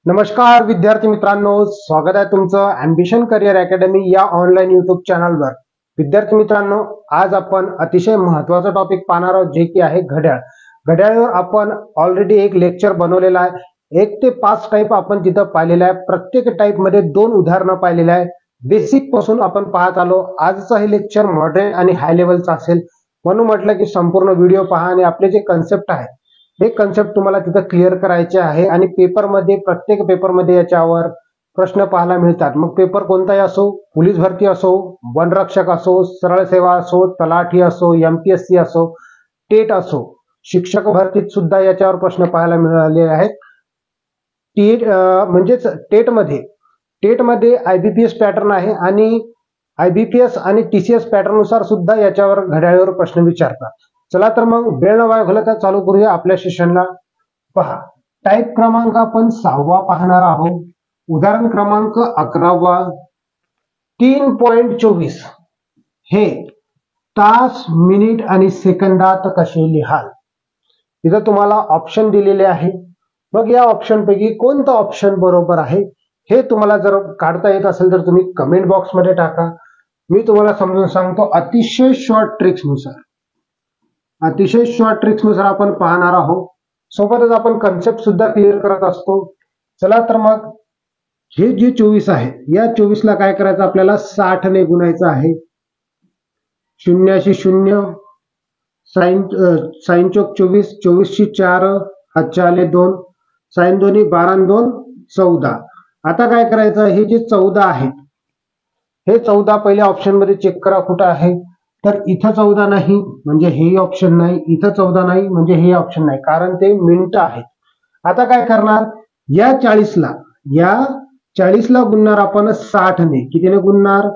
नमस्कार विद्यार्थी मित्रांनो, स्वागत आहे तुमचं ॲम्बिशन करिअर अकॅडमी या ऑनलाईन युट्यूब चॅनलवर। विद्यार्थी मित्रांनो, आज आपण अतिशय महत्त्वाचा टॉपिक पाहणार आहोत, जे की आहे घड्याळ। घड्याळावर आपण ऑलरेडी एक लेक्चर बनवलेला आहे। 1 ते 5 टाइप आपण तिथं पाहिलेला आहे। प्रत्येक टाइप मध्ये 2 उदाहरणं पाहिलेले आहे। बेसिक पासून आपण पाहत आलो। आजचं हे लेक्चर मॉडरेट आणि हाय लेवलचं असेल, म्हणून म्हटलं की संपूर्ण व्हिडिओ पहा आणि आपले जे कन्सेप्ट आहे हे कन्सेप्ट तुम्हाला तिथं क्लिअर करायचे आहे। आणि पेपरमध्ये प्रत्येक पेपरमध्ये याच्यावर प्रश्न पाहायला मिळतात। मग पेपर कोणताही असो, पोलीस भरती असो, वनरक्षक असो, सरळ सेवा असो, तलाठी असो, एमपीएससी असो, टेट असो, शिक्षक भरतीत सुद्धा याच्यावर प्रश्न पाहायला मिळाले आहेत। म्हणजेच टेटमध्ये आयबीपीएस पॅटर्न आहे आणि आयबीपीएस आणि टीसीएस पॅटर्न नुसार सुद्धा याच्यावर घड्याळावर प्रश्न विचारतात। चला तर मग वेळ न वाया घालवता चालू करूया आपल्या सेशनला। पहा, टाइप क्रमांक आपण 6वा पाहणार आहोत। उदाहरण क्रमांक 11वा, 3.24 हे तास, मिनिट आणि सेकंदात कसे लिहाल। इथं तुम्हाला ऑप्शन दिलेले आहे। मग या ऑप्शन पैकी कोणतं ऑप्शन बरोबर आहे हे तुम्हाला जर काढता येत असेल तर तुम्ही कमेंट बॉक्स मध्ये टाका। मी तुम्हाला समजून सांगतो अतिशय शॉर्ट ट्रिक्स नुसार आपण पाहणार आहोत। सोबतच आपण कन्सेप्ट सुद्धा क्लिअर करत असतो। चला तर मग हे जे 24 आहे, या 24 ला काय करायचं, आपल्याला 60 ने गुणायचं आहे। 0 शी 0, साइन चौक 24, 24 शी 4, हातच्या आले 2, साइन 2 12 2 14। आता काय करायचं, हे जे 14 आहे हे 14 पहिल्या ऑप्शन मध्ये चेक करा कुठं आहे। तर इथं 14 नाही म्हणजे हे ऑप्शन नाही, इथं 14 नाही म्हणजे हे ऑप्शन नाही, कारण ते मिनिट आहेत। आता काय करणार, या 40 ला गुणणार आपण 60 ने। कितीने गुणणार,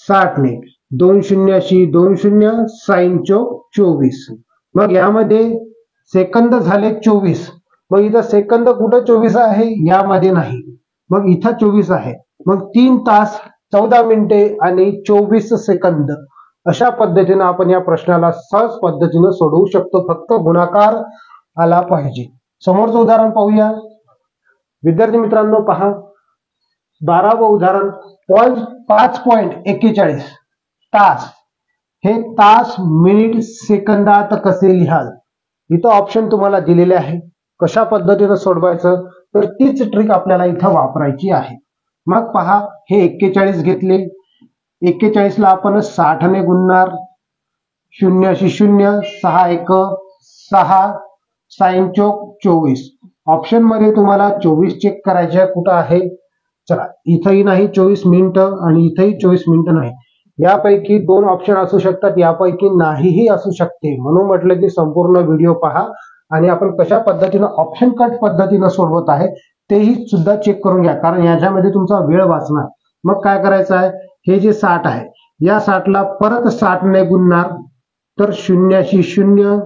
60 ने। 2 शून्याशी 2 शून्य, साइन चौक 24। मग यामध्ये सेकंद झाले 24। मग इथं सेकंद कुठं 24 आहे, यामध्ये नाही, मग इथं 24 आहे। मग 3 तास 14 मिनिटे आणि 24 सेकंद अशा पद्धतीने आपण या प्रश्नाला सहज पद्धतीने सोडवू शकतो, फक्त गुणाकार आला पाहिजे। समोरचं उदाहरण पाहूया विद्यार्थी मित्रांनो। पहा, 12वं उदाहरण, 5.41 तास हे तास, मिनिट, सेकंदात कसे लिहाल। इथं ऑप्शन तुम्हाला दिलेले आहे, कशा पद्धतीने सोडवायचं तर तीच ट्रिक आपल्याला इथं वापरायची आहे। मग पहा, हे 41 घेतले, 41 ला आपण 60 ने गुणणार। 0 शी 0, 6 1 6, साइन चौक 24। ऑप्शन मध्ये तुम्हाला 24 चेक करायचे आहे, कुठं आहे। चला, इथंही नाही 24 मिनिटं आणि इथंही 24 मिनिटं नाही। यापैकी 2 ऑप्शन असू शकतात, यापैकी नाहीही असू शकते। म्हणून म्हटलं की संपूर्ण व्हिडिओ पहा आणि आपण कशा पद्धतीने ऑप्शन कट पद्धतीने सोडवत आहे तेही सुद्धा चेक करून घ्या, कारण याच्यामध्ये तुमचा वेळ वाचणार। मग काय करायचं आहे, हे जे 60 आहे या 60 ला परत 60 ने गुणणार। तर 0 शी 0,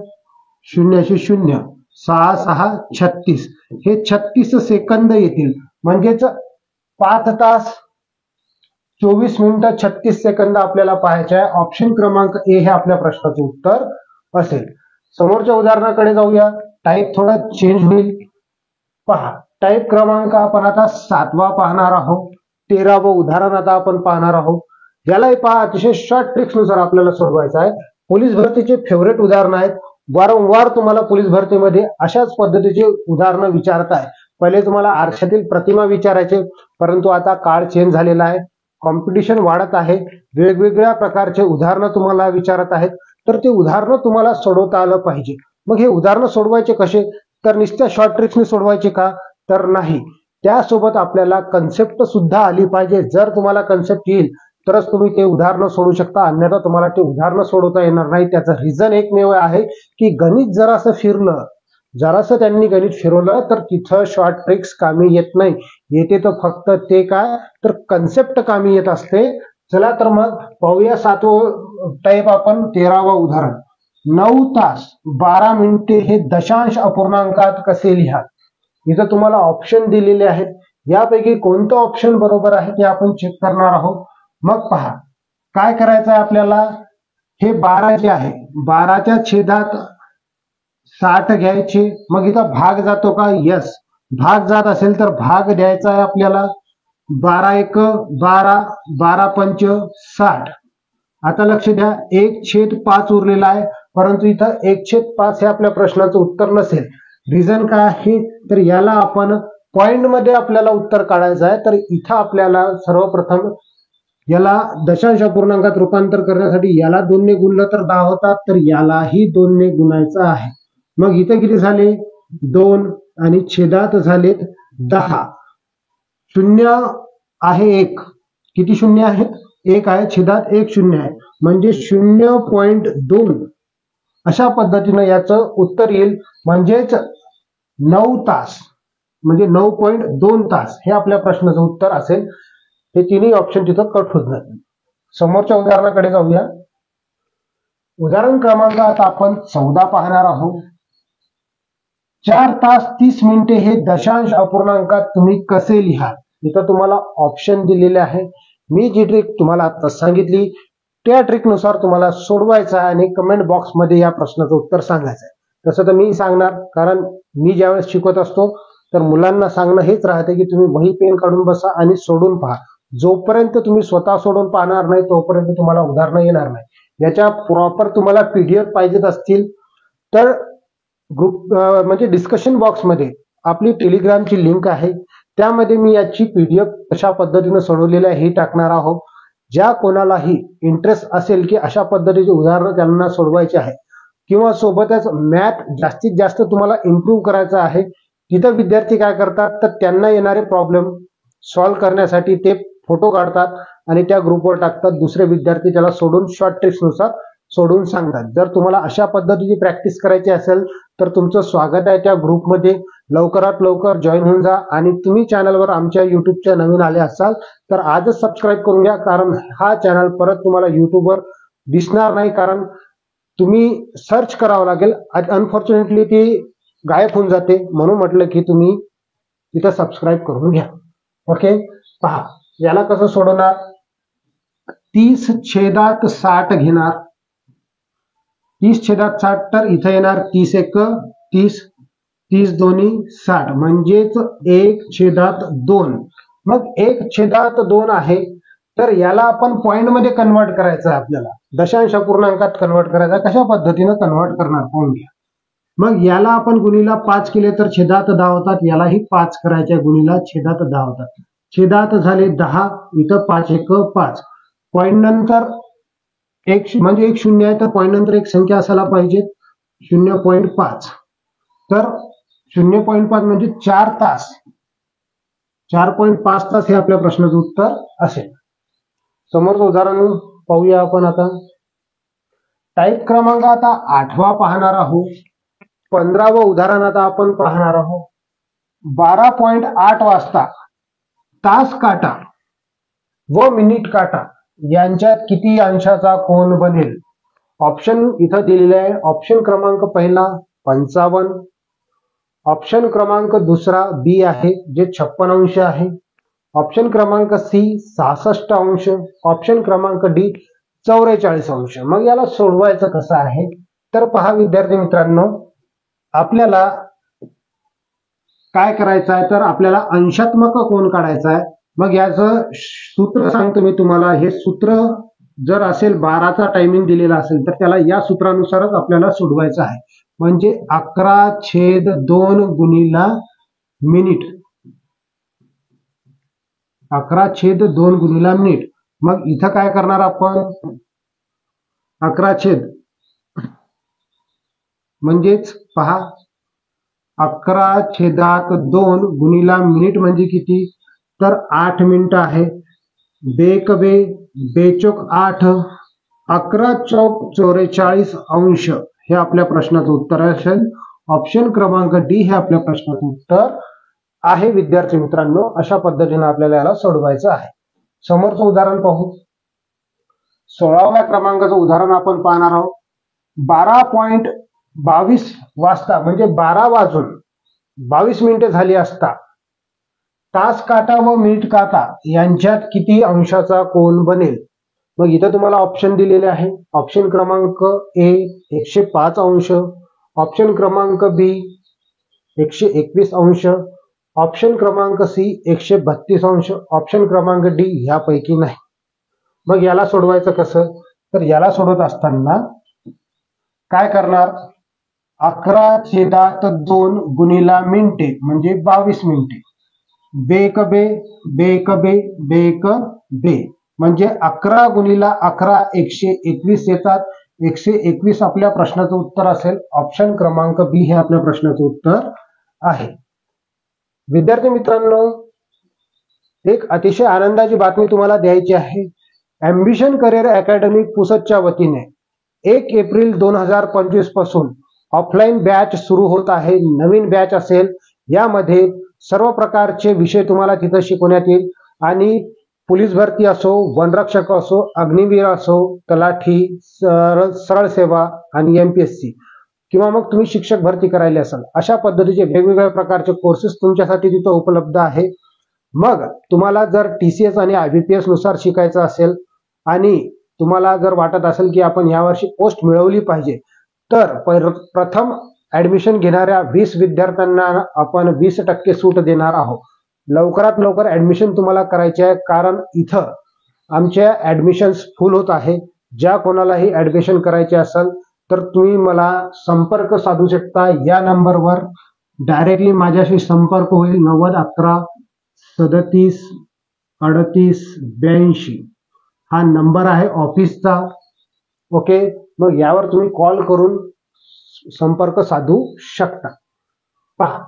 0 शी 0, 6 6 36, हे 36 सेकंद येतील। म्हणजेच 5 तास 24 मिनिटं 36 सेकंद आपल्याला पाहायचे आहे। ऑप्शन क्रमांक ए हे आपल्या प्रश्नाचं उत्तर असेल। समोरच्या उदाहरणाकडे जाऊया, टाइप थोडा चेंज होईल। पहा, टाइप क्रमांक आपण आता 7वा पाहणार आहोत। 13वं उदाहरण आता आपण पाहणार आहोत। यालाही पहा, अतिशय शॉर्ट ट्रिक्स नुसार आपल्याला सोडवायचं आहे। पोलीस भरतीचे फेवरेट उदाहरण आहेत। वारंवार तुम्हाला पोलीस भरतीमध्ये अशाच पद्धतीचे उदाहरणं विचारत आहे। पहिले तुम्हाला आरशातील प्रतिमा विचारायचे, परंतु आता काळ चेंज झालेला आहे, कॉम्पिटिशन वाढत आहे, वेगवेगळ्या प्रकारचे उदाहरणं तुम्हाला विचारत आहेत। तर ते उदाहरणं तुम्हाला सोडवता आलं पाहिजे। मग हे उदाहरणं सोडवायचे कसे, तर नुसत्या शॉर्ट ट्रिक्सने सोडवायचे का, तर नाही, त्यासोबत आपल्याला कन्सेप्ट सुद्धा आली पाहिजे। जर तुम्हाला कन्सेप्ट येईल तरच तुम्ही ते उदाहरणं सोडवू शकता, अन्यथा तुम्हाला ते उदाहरणं सोडवता येणार नाही। त्याचं रिझन एकमेव आहे की गणित जरासं त्यांनी गणित फिरवलं तर तिथं शॉर्ट ट्रिक्स कामी येत नाही, येते तर फक्त ते काय तर कन्सेप्ट कामी येत असते। चला तर मग पाहूया 7वं टाइप आपण। 13वं उदाहरण, 9 तास 12 मिनिटे हे दशांश अपूर्णांकात कसे लिहाल। इथं तुम्हाला ऑप्शन दिलेले आहेत, यापैकी कोणतं ऑप्शन बरोबर आहे ते आपण चेक करणार आहोत। मग पहा, काय करायचं आहे आपल्याला, हे 12 जे आहे 12च्या छेदात 60 घ्यायचे। मग इथं भाग जातो का, यस, भाग जात असेल तर भाग द्यायचा आहे आपल्याला 12 एक 12, 12 पंच 60. आता लक्ष द्या 1/5 उरलेला आहे, परंतु इथं 1/5 हे आपल्या प्रश्नाचं उत्तर नसेल. रिझन काय आहे तर याला आपण पॉइंट मध्ये आपल्याला उत्तर काढायचं आहे. तर इथं आपल्याला सर्वप्रथम याला दशांश अपूर्णांकात रूपांतर करण्यासाठी याला 2 ने गुणलं तर 10 होतात, तर यालाही 2 ने गुणायचं आहे. मग इथं किती झाले 2 आणि छेदात झालेत 10. शून्य आहे 1, किती शून्य आहेत 1 आहे, छेदात 1 शून्य आहे, म्हणजे 0.2 अशा पद्धतीनं याचं उत्तर येईल. म्हणजेच 9 तास, म्हणजे 9.2 तास हे आपल्या प्रश्नाचं उत्तर असेल. हे तिन्ही ऑप्शन तिथं कट होत जातील. समोरच्या उदाहरणाकडे जाऊया. उदाहरण क्रमांक आता आपण 14 पाहणार आहोत. 4 तास 30 मिनिटे हे दशांश अपूर्णांकात तुम्ही कसे लिहाल. इथं तुम्हाला ऑप्शन दिलेले आहे. मी जी ट्रिक तुम्हाला आता सांगितली त्या ट्रिकनुसार तुम्हाला सोडवायचं आहे आणि कमेंट बॉक्समध्ये या प्रश्नाचं उत्तर सांगायचं आहे. तसं तर मी सांगणार, कारण मी ज्यावेळेस शिकवत असतो तर मुलांना सांगणं हेच राहते की तुम्ही वही पेन काढून बसा आणि सोडून पहा. जोपर्यंत तुम्ही स्वतः सोडून पाहणार नाही तोपर्यंत तुम्हाला उदाहरणं येणार नाही. याच्या प्रॉपर तुम्हाला PDF पाहिजेत असतील तर ग्रुप म्हणजे डिस्कशन बॉक्समध्ये आपली टेलिग्रामची लिंक आहे, त्यामध्ये मी याची PDF कशा पद्धतीनं सोडवलेली आहे हे टाकणार आहोत. ज्या कोणालाही इंटरेस्ट असेल की अशा पद्धतीचे उदाहरणं त्यांना सोडवायचे आहे किंवा सोबतच मॅथ जास्तीत जास्त तुम्हाला इम्प्रूव्ह करायचं आहे, तिथं विद्यार्थी काय करतात तर त्यांना येणारे प्रॉब्लेम सॉल्व्ह करण्यासाठी ते फोटो काढतात आणि त्या ग्रुपवर टाकतात. दुसरे विद्यार्थी त्याला सोडून शॉर्ट ट्रिक्सनुसार सोडून सांगतात. जर तुम्हाला अशा पद्धतीची प्रॅक्टिस करायची असेल तर तुमचं स्वागत आहे त्या ग्रुपमध्ये. लवकरात लवकर जॉईन होऊन जा आणि तुम्ही चॅनलवर आमच्या युट्यूबच्या नवीन आले असाल तर आजच सबस्क्राईब करून घ्या, कारण हा चॅनल परत तुम्हाला युट्यूबवर दिसणार नाही, कारण तुम्ही सर्च करावं लागेल. अनफॉर्च्युनेटली ती गायब होऊन जाते, म्हणून म्हटलं की तुम्ही तिथं सबस्क्राईब करून घ्या. ओके, पहा याला कसं सोडवणार. 30/60 घेणार. 30/60 तर इथं येणार 30 एक 30, 30 दोन्ही 60, म्हणजेच 1/2. मग 1/2 आहे तर याला आपण पॉइंट मध्ये कन्वर्ट करायचं आहे. आपल्याला दशांश अपूर्णांकात कन्वर्ट करायचं आहे. कशा पद्धतीनं कन्वर्ट करणार पाहून घ्या. मग याला आपण गुणीला 5 केले तर छेदात 10 होतात. यालाही 5 करायचे, गुणीला छेदात 10 होतात. छेदात झाले 10, इथं 5 एक 5. पॉइंट नंतर एक म्हणजे एक शून्य आहे तर पॉइंट नंतर एक संख्या असायला पाहिजे 0.5. तर 0.5 म्हणजे 4 तास. 4.5 तास हे आपल्या प्रश्नाचं उत्तर असेल. समोरचं उदाहरण पाहूया आपण आता. टाईप क्रमांक आता 8वा पाहणार आहोत. 15वं उदाहरण आता आपण पाहणार आहोत. 12.8 वाजता तास काटा व मिनिट काटा यांच्यात किती अंशाचा कोन बनेल. ऑप्शन इथं दिलेले आहे. ऑप्शन क्रमांक पहिला 55, ऑप्शन क्रमांक दुसरा बी आहे जे 56 अंश आहे, ऑप्शन क्रमांक सी 66 अंश, ऑप्शन क्रमांक डी 44 अंश. मग याला सोडवायचं कसं आहे तर पहा विद्यार्थी मित्रांनो, आपल्याला काय करायचं आहे तर आपल्याला अंशात्मक कोन काढायचा आहे. मग याचं सूत्र सांगतो मी तुम्हाला. हे सूत्र जर असेल 12चा टायमिंग दिलेला असेल तर त्याला या सूत्रानुसारच आपल्याला सोडवायचं आहे. म्हणजे 11/2 गुणीला मिनिट. 11/2 गुणीला मिनिट. मग इथं काय करणार आपण 11 म्हणजेच पहा 11/2 गुणीला मिनिट म्हणजे किती तर 8 मिनिट आहे. बेक बे बेचोक 8, 11 चौक 44 अंश हे आपल्या प्रश्नाचं उत्तर असेल. ऑप्शन क्रमांक डी हे आपल्या प्रश्नाचं उत्तर आहे. विद्यार्थी मित्रांनो, अशा पद्धतीने आपल्याला याला सोडवायचं आहे. समोरचं उदाहरण पाहू. 16व्या क्रमांकाचं उदाहरण आपण पाहणार आहोत. 12.22 वाजता म्हणजे 12 वाजून 22 मिनिटे झाली असता तास काटा व मिनिट काटा यांच्यात किती अंशाचा कोन बनेल. मग इथं तुम्हाला ऑप्शन दिलेले आहे. ऑप्शन क्रमांक ए 105 अंश, ऑप्शन क्रमांक बी 121 अंश, ऑप्शन क्रमांक सी 132 अंश, ऑप्शन क्रमांक डी ह्यापैकी नाही. मग याला सोडवायचं कसं? तर याला सोडवत असताना काय करणार? 11/2 गुणिला मिनिटे म्हणजे 22 मिनिटे. बेक बे बेक बे बेक बे म्हणजे 11 गुणिला 11 121 येतात. 121 आपल्या प्रश्नाचं उत्तर असेल. ऑप्शन क्रमांक बी हे आपल्या प्रश्नाचं उत्तर आहे. विद्यार्थी मित्रांनो, एक अतिशय आनंदाची बातमी तुम्हाला द्यायची आहे. अँबिशन करिअर अकॅडमी पुसदच्या वतीने 1 एप्रिल 2025 पासून ऑफलाईन बॅच सुरू होत आहे. नवीन बॅच असेल. यामध्ये सर्व प्रकारचे विषय तुम्हाला तिथं शिकवण्यात येईल आणि पोलीस भरती असो, वनरक्षक असो, अग्निवीर असो, तलाठी, सरळ सेवा आणि MPSC किंवा मग तुम्ही शिक्षक भरती करायला असाल, अशा पद्धतीचे वेगवेगळ्या प्रकारचे कोर्सेस तुमच्यासाठी तिथं उपलब्ध आहे. मग तुम्हाला जर TCS आणि IBPS नुसार शिकायचं असेल आणि तुम्हाला जर वाटत असेल की आपण यावर्षी पोस्ट मिळवली पाहिजे, तर प्रथम ऍडमिशन घेणाऱ्या 20 विद्यार्थ्यांना आपण 20% सूट देणार आहोत. लवकरात लवकर ऍडमिशन तुम्हाला करायचे आहे, कारण इथं आमच्या ऍडमिशन्स फुल होत आहे. ज्या कोणालाही ऍडमिशन करायचे असेल तर तुम्ही मला संपर्क साधू शकता. या नंबरवर डायरेक्टली माझ्याशी संपर्क होईल. 90 11 37 38 82 हा नंबर आहे ऑफिसचा. ओके, मग यावर तुम्ही कॉल करून संपर्क साधू शकता. पहा,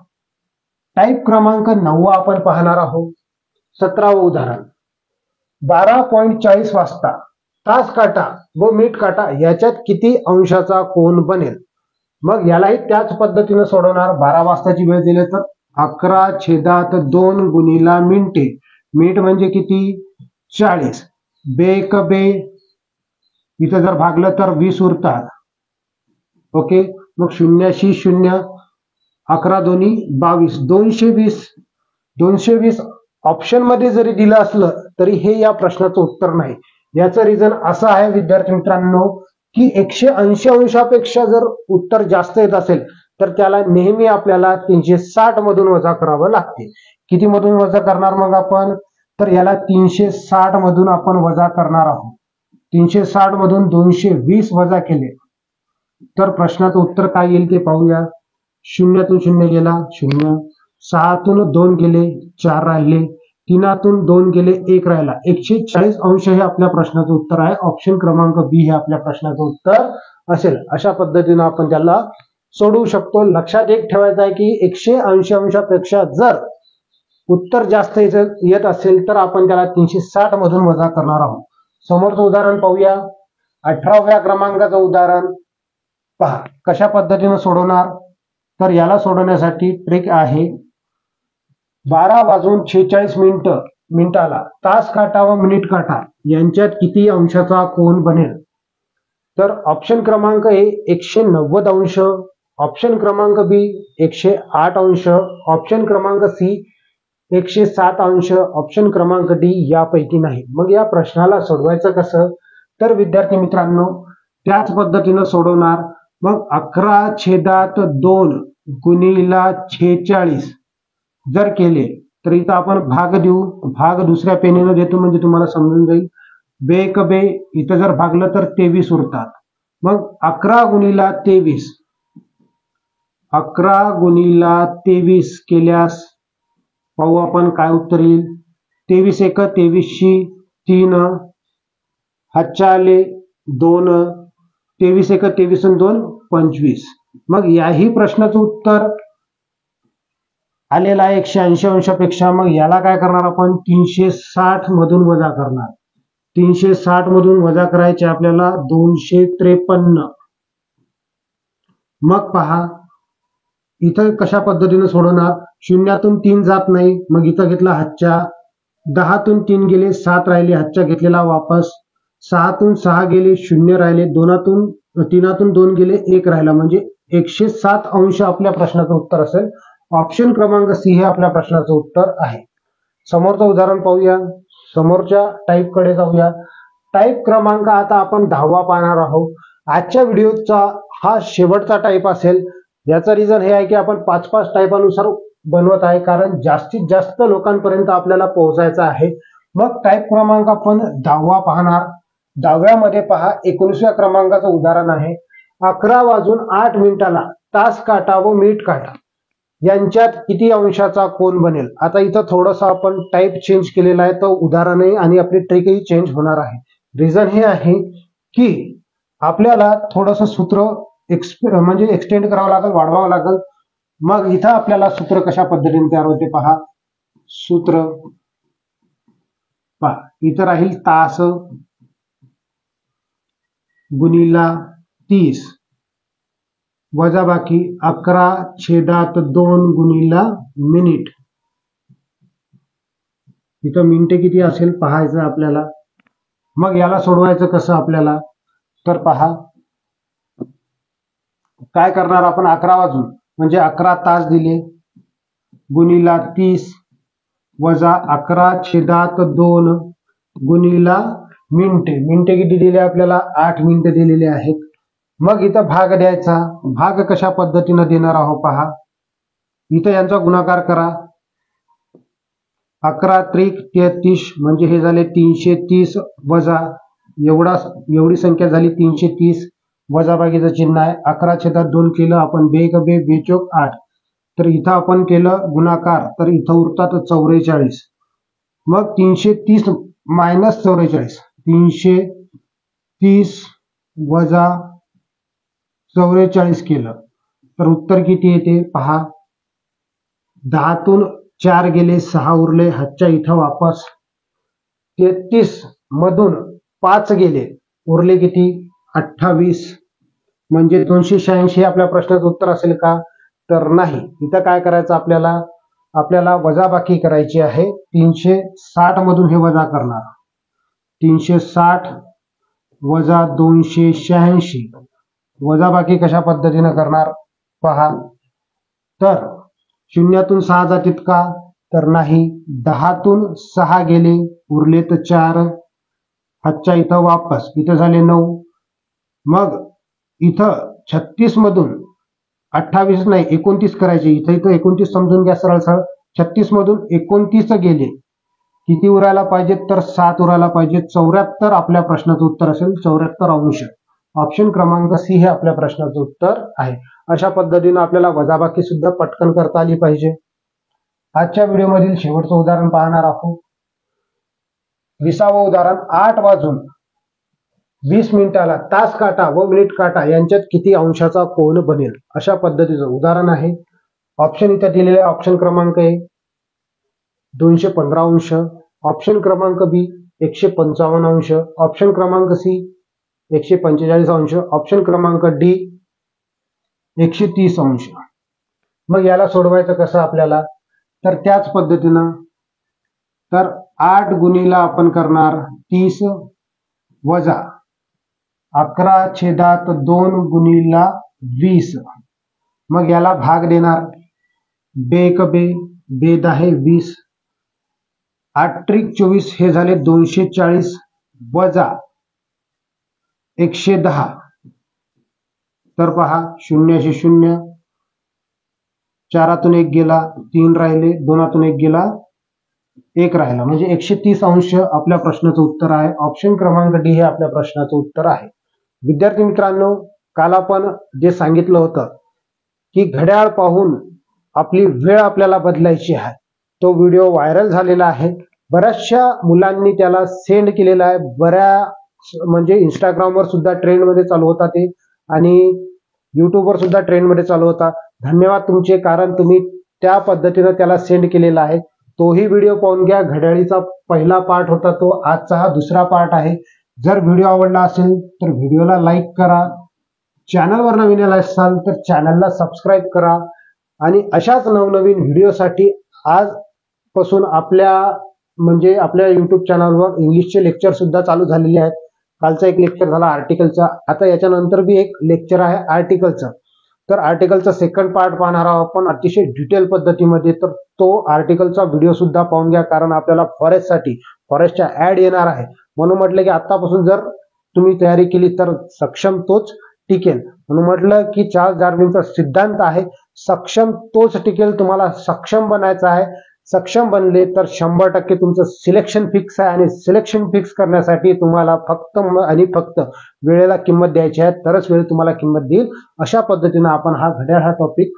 टाईप क्रमांक 9 आपण पाहणार आहोत. 17वे उदाहरण. 12.40 वाजता तास काटा व मिनिट काटा याच्यात किती अंशाचा कोन बनेल? मग यालाही त्याच पद्धतीने सोडवणार. 12 वाजताची वेळ दिली तर 11/2 गुणिला मिनिटे. मिनिट म्हणजे किती? 40. बेक बे इथं जर भागलं तर 20 उरतात. ओके, मग 0शी 0, 11 दोन्ही 22, 220. 220 ऑप्शन मध्ये जरी दिलं असलं तरी हे या प्रश्नाचं उत्तर नाही. याचं रिझन असं आहे विद्यार्थी मित्रांनो की 180 अंशापेक्षा जर उत्तर जास्त येत असेल तर त्याला नेहमी आपल्याला 360 मधून वजा करावं लागते. किती मधून वजा करणार मग आपण? तर याला 360 मधून आपण वजा करणार आहोत. 360 मधून 220 वजा केले तर प्रश्नाचं उत्तर काय येईल ते पाहूया. 0तून 0 गेला 0, 6तून 2 गेले 4 राहिले, 3तून 2 गेले 1 राहिला. 140 अंश हे आपल्या प्रश्नाचं उत्तर आहे. ऑप्शन क्रमांक बी हे आपल्या प्रश्नाचं उत्तर असेल. अशा पद्धतीने आपण त्याला सोडवू शकतो. लक्षात एक ठेवायचं आहे की 180 अंशापेक्षा जर उत्तर जास्त येत असेल तर आपण त्याला 360 मधून वजा करणार आहोत. समोरचं उदाहरण पाहूया. 18व्या क्रमांकाचं उदाहरण पहा कशा पद्धतीने सोडवणार. तर याला सोडवण्यासाठी ट्रिक आहे. 12:46 मिनिटाला तास काटा व मिनिट काटा यांच्यात किती अंशाचा कोन बनेल? तर ऑप्शन क्रमांक ए 190 अंश, ऑप्शन क्रमांक बी 108 अंश, ऑप्शन क्रमांक सी 107 अंश, ऑप्शन क्रमांक डी यापैकी नाही. मग या प्रश्नाला सोडवायचं कसं? तर विद्यार्थी मित्रांनो त्याच पद्धतीने सोडवणार. मग 11/2 गुणिला 46 जर केले तर इथं आपण भाग देऊ. भाग दुसऱ्या पेनेने देतो म्हणजे तुम्हाला समजून जाईल. बेक बे इथं जर भागलं तर 23 उरतात. मग 11 गुणिला 23, 11 गुणिला 23 केल्यास पाहू आपण काय उत्तर येईल. 23 एक 23शी 3, हातच्या आले 2, 23 एक 23 आणि 2 25. मग याही प्रश्नाचं उत्तर आलेला आहे 180 अंशापेक्षा. मग याला काय करणार आपण? 360 मधून वजा करणार. 360 मधून वजा करायचे आपल्याला 253. मग पहा इथं कशा पद्धतीने सोडवणार. 0तून 3 जात नाही, मग इथं घेतला हातच्या. 10तून 3 गेले 7 राहिले, हातच्या घेतलेला वापस. 6तून 6 गेले 0 राहिले, 3तून 2 गेले 1 राहिला, म्हणजे 107 अंश आपल्या प्रश्नाचं उत्तर असेल. ऑप्शन क्रमांक सी हे आपल्या प्रश्नाचं उत्तर आहे. समोरचं उदाहरण पाहूया. समोरच्या टाईप कडे जाऊया. टाईप क्रमांक आता आपण 10वा पाहणार आहोत. आजच्या व्हिडिओचा हा शेवटचा टाईप असेल. याचं रिझन हे आहे की आपण 5-5 टाईपानुसार बनवत आहे, कारण जास्तीत जास्त लोकांपर्यंत आपल्याला पोहोचायचं आहे. मग टाईप क्रमांक आपण 10वा पाहणार. 10व्यामध्ये पहा 19व्या क्रमांकाचं उदाहरण आहे. 11:08 तास काटा व मिनिट काटा यांच्यात किती अंशाचा कोन बनेल. आता इथं थोडंसं आपण टाईप चेंज केलेला आहे, तर उदाहरणही आणि आपली ट्रिकही चेंज होणार आहे. रिझन हे आहे की आपल्याला थोडंसं सूत्र म्हणजे एक्सटेंड करावं लागेल, वाढवावं लागेल. मग इथं आपल्याला सूत्र कशा पद्धतीने तयार होते पहा. सूत्र पहा, इथं राहील तास गुणिला 30 वजाबाकी 11/2 गुणिला मिनिट. इथं मिनिटे किती असेल पाहायचं आपल्याला. मग याला सोडवायचं कसं आपल्याला, तर पहा काय करणार आपण. 11 वाजून म्हणजे 11 तास दिले गुणिला 30 वजा 11/2 गुणिला मिनिटे. मिनिटे किती दिले आपल्याला, 8 मिनिटे दिलेले आहेत. मग इथं भाग द्यायचा. भाग कशा पद्धतीने देणार आहोत पहा. इथं यांचा गुणाकार करा. 11×33 म्हणजे हे झाले 330 वजा एवढी संख्या झाली 330. वजाबाकीचं चिन्ह आहे. 11/2 केलं आपण 2×2=8. तर इथं आपण केलं गुणाकार, तर इथं उरतात 44. मग 330 मायनस 44, 330 वजा 44 केलं तर उत्तर किती येते पहा. 10तून 4 गेले, 6 उरले, हातच्या इथं वापस. 33 मधून 5 गेले, उरले किती 28. म्हणजे 286 आपल्या प्रश्नाचं उत्तर असेल का, तर नाही. इथं काय करायचं आपल्याला वजाबाकी करायची आहे. 360 मधून हे वजा करणार. 360 वजा 286 वजाबाकी कशा पद्धतीने करणार पहा. तर 0तून 6 जातील का, तर नाही. 10तून 6 गेले, उरले तर 4, हातच्या इथं वापस, इथं झाले 9. मग इथं 36 मधून 28 नाही 29 करायचे. इथं 29 समजून घ्या सरळ सरळ. 36 मधून 29 गेले, किती उरायला पाहिजे, तर 7 उरायला पाहिजे. 74 आपल्या प्रश्नाचं उत्तर असेल, 74 अंश. ऑप्शन क्रमांक सी हे आपल्या प्रश्नाचं उत्तर आहे. अशा पद्धतीने आपल्याला वजाबाकी सुद्धा पटकन करता आली पाहिजे. आजच्या व्हिडिओमधील शेवटचं उदाहरण पाहणार आहोत. 20वं उदाहरण. 8:20 तास काटा व मिनिट काटा यांच्यात किती अंशाचा कोन बनेल. अशा पद्धतीचं उदाहरण आहे. ऑप्शन इथं दिलेले. ऑप्शन क्रमांक ए 215 अंश, ऑप्शन क्रमांक बी 155 अंश, ऑप्शन क्रमांक सी 145 अंश, ऑप्शन क्रमांक डी 130 अंश. मग याला सोडवायचं कसं आपल्याला, तर त्याच पद्धतीनं. तर 8 गुणिला आपण करणार 30 वजा 11/2 गुणिला 20. मग याला भाग देणार. 2×2=20, 8×3=24 हे झाले 240 वजा 110. तर पहा 0 0, 4तून 1 गेला, 3 राहिले, 2तून 1 गेला, 1 राहिला, म्हणजे 130 अंश आपल्या प्रश्नाचं उत्तर आहे. ऑप्शन क्रमांक डी हे आपल्या प्रश्नाचं उत्तर आहे. विद्यार्थी मित्रांनो, काल आपण जे सांगितलं होतं की घड्याळ पाहून आपली वेळ आपल्याला बदलायची आहे, तो व्हिडिओ व्हायरल झालेला आहे. बऱ्याचशा मुलांनी त्याला सेंड केलेला आहे. म्हणजे इंस्टाग्रामवर सुद्धा ट्रेंडमध्ये चालू होता ते, आणि युट्यूबवर सुद्धा ट्रेंडमध्ये चालू होता. धन्यवाद तुमचे, कारण तुम्ही त्या पद्धतीने त्याला सेंड केलेला आहे. तोही व्हिडिओ पाहून घ्या. घड्याळीचा पहिला पार्ट होता तो, आजचा हा दुसरा पार्ट आहे. जर व्हिडिओ आवडला असेल तर व्हिडिओला लाईक करा. चॅनलवर नवीन आला असाल तर चॅनलला सबस्क्राईब करा. आणि अशाच नवनवीन व्हिडिओसाठी आजपासून आपल्या युट्यूब चॅनलवर इंग्लिशचे लेक्चर सुद्धा चालू झालेले आहेत. कालचा एक लेक्चर झाला आर्टिकलचा, आता याच्यानंतर बी एक लेक्चर आहे आर्टिकलचा. तर आर्टिकलचा सेकंड पार्ट पाहणार आहोत आपण अतिशय डिटेल पद्धतीमध्ये. तर तो आर्टिकलचा व्हिडिओ सुद्धा पाहून घ्या, कारण आपल्याला फॉरेस्टच्या ऍड येणार आहे. म्हणून म्हटलं की आतापासून जर तुम्ही तयारी केली तर सक्षम तोच टिकेल. म्हणून म्हटलं की चार्ल्स डार्विनचा सिद्धांत आहे सक्षम तोच टिकेल. तुम्हाला सक्षम बनायचं आहे. सक्षम बनले तर 100% तुमचं सिलेक्शन फिक्स आहे आणि सिलेक्शन फिक्स करण्यासाठी तुम्हाला फक्त आणि फक्त वेळेला किंमत द्यायची आहे, तरच वेळ तुम्हाला किंमत देईल. अशा पद्धतीने आपण हा घड्याळ हा टॉपिक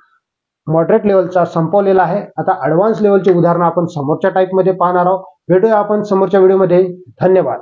मॉडरेट लेवलचा संपवलेला आहे. आता ऍडव्हान्स लेवलचे उदाहरणं आपण समोरच्या टाईपमध्ये पाहणार आहोत. भेटूया आपण समोरच्या व्हिडिओमध्ये. धन्यवाद.